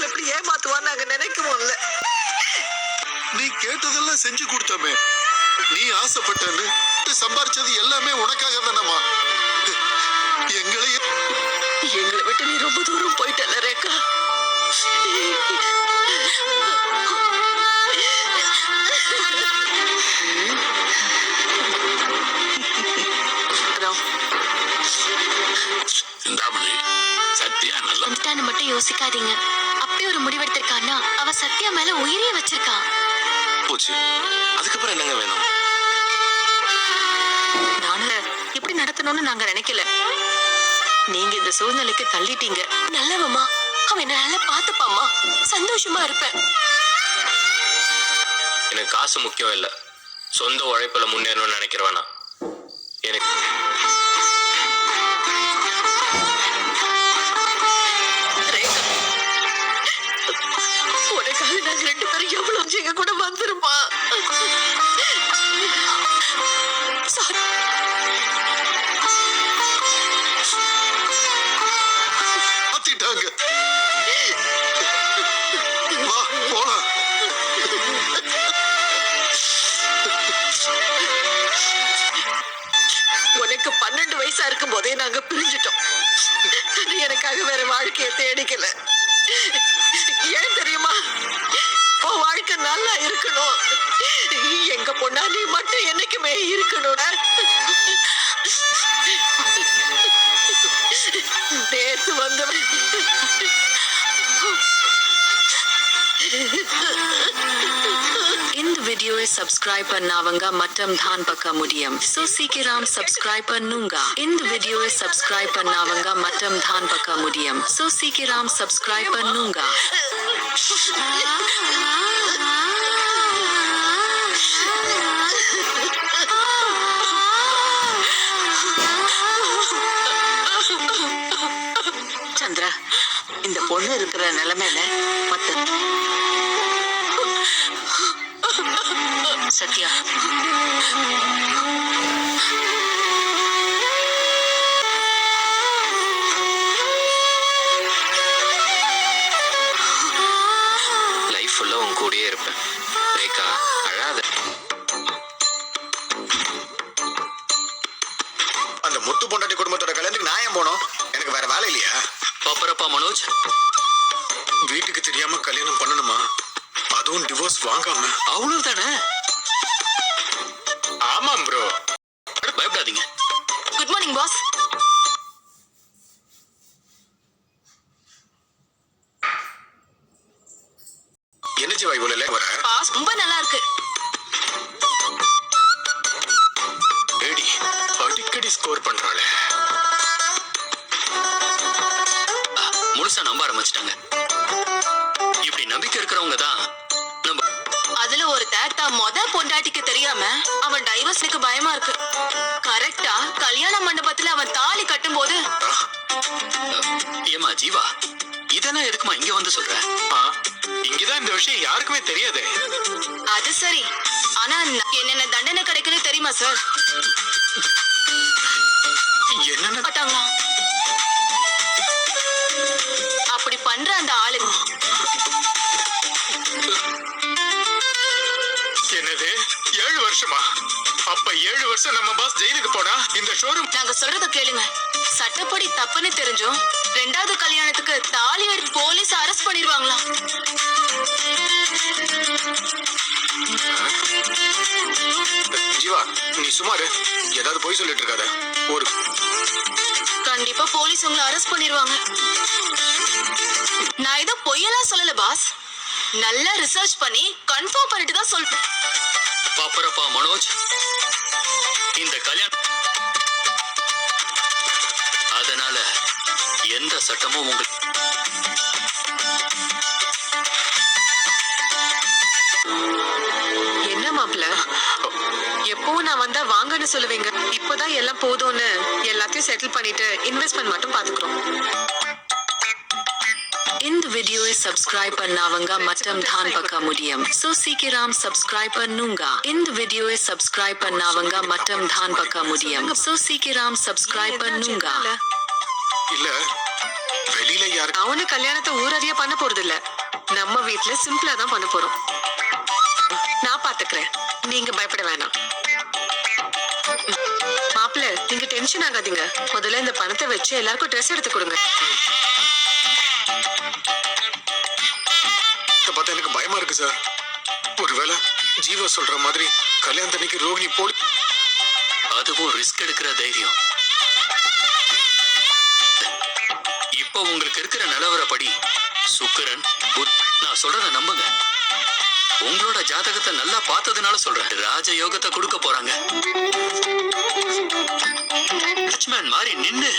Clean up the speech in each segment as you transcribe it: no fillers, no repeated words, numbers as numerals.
எங்களை இப்படி ஏமாத்துவான்னு நாங்க நினைக்கவும். நீ கேட்டதெல்லாம் செஞ்சு கொடுத்தமே. நீ ஆசைப்பட்டன்னு சம்பாரிச்சது எல்லாமே உனக்காக தானம்மா. எங்களை விட்டு நீ ரொம்ப தூரம் போயிட்டல ரேகா. சத்யா நல்லா மட்டும் யோசிக்காதீங்க. அப்படி ஒரு முடிவெடுத்திருக்கான்னா அவ சத்யா மேல உயிரியே வச்சிருக்கான். போச்சு. அதுக்கப்புறம் என்னங்க வேணும்? நானும் இப்படி நடத்தணும்னு நாங்க நினைக்கல. நீங்க இந்த சூழ்நிலைக்கு தள்ளிட்டீங்க. நல்லவம்மா, அவன் என்ன நல்லா பாத்துப்பாமா, சந்தோஷமா இருப்பேன். எனக்கு காசு முக்கியம் இல்ல, சொந்த உழைப்புல முன்னேறணும்னு நினைக்கிறவனா. எனக்கு உனக்காக நாங்க 2 பேரும் எவ்வளவு எங்க கூட வந்துருமா. உனக்கு 12 வயசா இருக்கும் போதே நாங்க பிரிஞ்சிட்டோம். எனக்காக வேற வாழ்க்கையை தேடிக்கல. ஏன் தெரியுமா? உன் வாழ்க்கை நல்லா இருக்கணும். எங்க பொண்ணா நீ மட்டும் என்னைக்குமே இருக்கணும். நேத்து வந்து இந்த வீடியோவை சப்ஸ்கிரைப் பண்ணாவங்க மற்றும் தான் பார்க்க முடியும். சோ சீக்கிரம் சப்ஸ்கிரைப் பண்ணுங்க. இந்த வீடியோவை சப்ஸ்கிரைப் பண்ணாவங்க மற்றும் தான் பார்க்க முடியும். சோ சீக்கிரம் சப்ஸ்கிரைப் பண்ணுங்க. சந்திரா, இந்த பொண்ணு இருக்கிற நிலைமையில சத்யா, லைஃப் ஃபுல்லா உன் கூடயே இருப்பேன். ரேகா, அழாத. அந்த முத்து பொண்டாட்டி குடும்பத்தோட கல்யாணத்துக்கு நான் ஏன் போனோம்? எனக்கு வேற வேலை இல்லையா? பாப்பரப்பா மனோஜ், வீட்டுக்கு தெரியாம கல்யாணம் பண்ணணுமா? அதுவும் டிவோர்ஸ் வாங்காம? அவ்வளவுதானே? ஆமாம் ப்ரோ. பயப்படாதீங்க. Good morning boss. என்ன ஜீவா இவ்வளவு வர? பாஸ் ரொம்ப நல்லா இருக்கு. ரெடி. அடிக்கடி ஸ்கோர் பண்றாளே. முழுசா நம்ப ஆரம்பிச்சிட்டாங்க. இப்படி நம்பிக்கை இருக்கிறவங்க தான் நம்ம. அதுல ஒரு தேட்டா பொண்டாட்டிக்கு தெரியாம அவன் டைவர்ஸ்க்கு பயமா இருக்கு. கரெக்டா கல்யாண மண்டபத்துல அவன் தாலி கட்டும் போது. ஏமா ஜீவா, இதெல்லாம் எதுக்குமா இங்க வந்து சொல்ற? இங்கதான் இந்த விஷயம் யாருக்குமே தெரியாது. அது சரி, ஆனா என்னென்ன தண்டனை கிடைக்குது தெரியுமா சார்? என்னென்ன மாட்டாங்களா? அப்படி பண்ற அந்த ஆளு என்னது 7 வருஷமா? அப்ப 7 வருஷம் நம்ம பாஸ் ஜெயிலுக்கு போனா இந்த ஷோரூம். நாங்க சொல்றத கேளுங்க. சட்டப்படி தப்புன்னு தெரிஞ்சும் 2வது கல்யாணத்துக்கு தாலி எடுத்து போலீஸ் அரெஸ்ட் பண்ணிடுவாங்களாம். ஜீவா, நீ சுமாரு ஏதாவது போய் சொல்லிட்டு இருக்காத. ஒரு கண்டிப்பா போலீஸ் உங்களை அரெஸ்ட் பண்ணிடுவாங்க. நான் ஏதோ பொய்யெல்லாம் சொல்லல பாஸ். நல்லா ரிசர்ச் பண்ணி கன்ஃபார்ம் பண்ணிட்டு தான் சொல்றேன். பாப்பரப்பா மனோஜ், இந்த கல்யாணம் அதனால எந்த சட்டமும் உங்களுக்கு. என்ன மாப்ள, எப்பவும் நான் வந்தா வாங்கன்னு சொல்லுவீங்க. இப்பதான் எல்லாம் போதும்னு எல்லாத்தையும் செட்டில் பண்ணிட்டு இன்வெஸ்ட்மெண்ட் மட்டும் பாத்துக்கிறோம். இந்த வீடியோவை சப்ஸ்கிரைப் பண்ணாவங்க மற்றும் தான் பார்க்க முடியும். சோ சீக்கிரம் சப்ஸ்கிரைப் பண்ணுங்க. இந்த வீடியோவை சப்ஸ்கிரைப் பண்ணாவங்க மற்றும் தான் பார்க்க முடியும். சோ சீக்கிரம் சப்ஸ்கிரைப் பண்ணுங்க. இல்ல வெளியில யாரு அவனு கல்யாணத்தை ஊரறிய பண்ண போறது இல்ல, நம்ம வீட்ல சிம்பிளா தான் பண்ண போறோம். நான் பாத்துக்கிறேன், நீங்க பயப்பட வேணாம். மாப்பிள்ள, நீங்க டென்ஷன் ஆகாதீங்க. முதல்ல இந்த பணத்தை வச்சு எல்லாருக்கும் ட்ரெஸ் எடுத்து கொடுங்க. இத பார்த்தா எனக்கு பயமா இருக்கு சார். ஒருவேளை ஜீவா சொல்ற மாதிரி கல்யாணத்தன்னைக்கு ரோகிணி போலி அதுவும் ரிஸ்க் எடுக்கிற தைரியம் இப்போ உங்களுக்கு இருக்கிற நிலவரப்படி சுக்கிரன் புத் நான் சொல்றத நம்புங்க. உங்களோட ஜாதகத்தை நல்லா பார்த்ததுனால சொல்றேன், ராஜயோகத்தை கொடுக்க போறாங்க. வாட்ச்மேன் மாதிரி நின்னு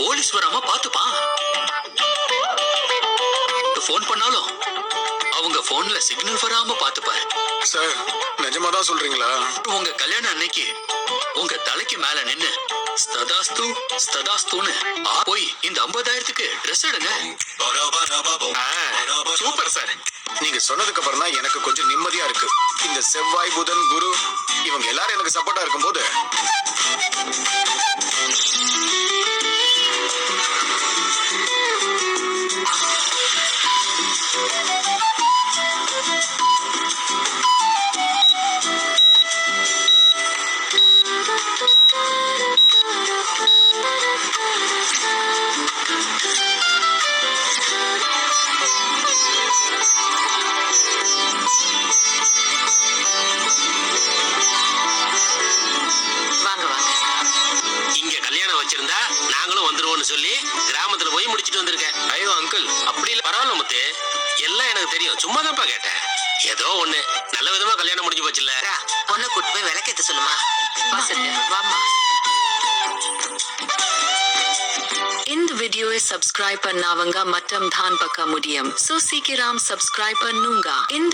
போலீஸ் வராம பாத்துப்பான். போன் பண்ணாலும் அவங்க போன்ல சிக்னல் வராம பாத்துப்பாரு. சார். நிஜமாதான் சொல்றீங்களா? உங்க கல்யாணம் அன்னைக்கு உங்க தலைக்கு மேல நின்னு ஸ்ததாஸ்து ஸ்ததாஸ்துன்னு போய் இந்த 50,000க்கு ட்ரெஸ் எடுங்க. Super sir. நீங்க சொன்னதுக்கு அப்புறம் தான் எனக்கு கொஞ்சம் நிம்மதியா இருக்கு. இந்த செவ்வாய் புதன் குரு இவங்க எல்லாரும் எனக்கு சப்போர்ட்டா இருக்கும்போது வாங்க வாங்க. இங்க கல்யாணம் வச்சிருந்தா நாங்களும் வந்துருவோம்னு சொல்லி கிராமத்துல போய் முடிச்சிட்டு வந்திருக்கேன். ஐயோ அங்கிள், அப்படி இல்ல. பரவாயில்ல முத்து, எல்லாம் எனக்கு தெரியும். சும்மா தான்ப்பா கேட்டேன். ஏதோ ஒண்ணு நல்ல விதமா கல்யாணம் முடிஞ்சு போச்சுல்ல. பொண்ணை கூட்டு போய் விளக்கேத்த சொல்லுமா. வாமா. இந்த வீடியோவை சப்ஸ்கிரைப் பண்ணாவங்க மற்றும் தான் பார்க்க முடியும். So சீக்கிரம் சப்ஸ்கிரைப் பண்ணுங்க. இந்த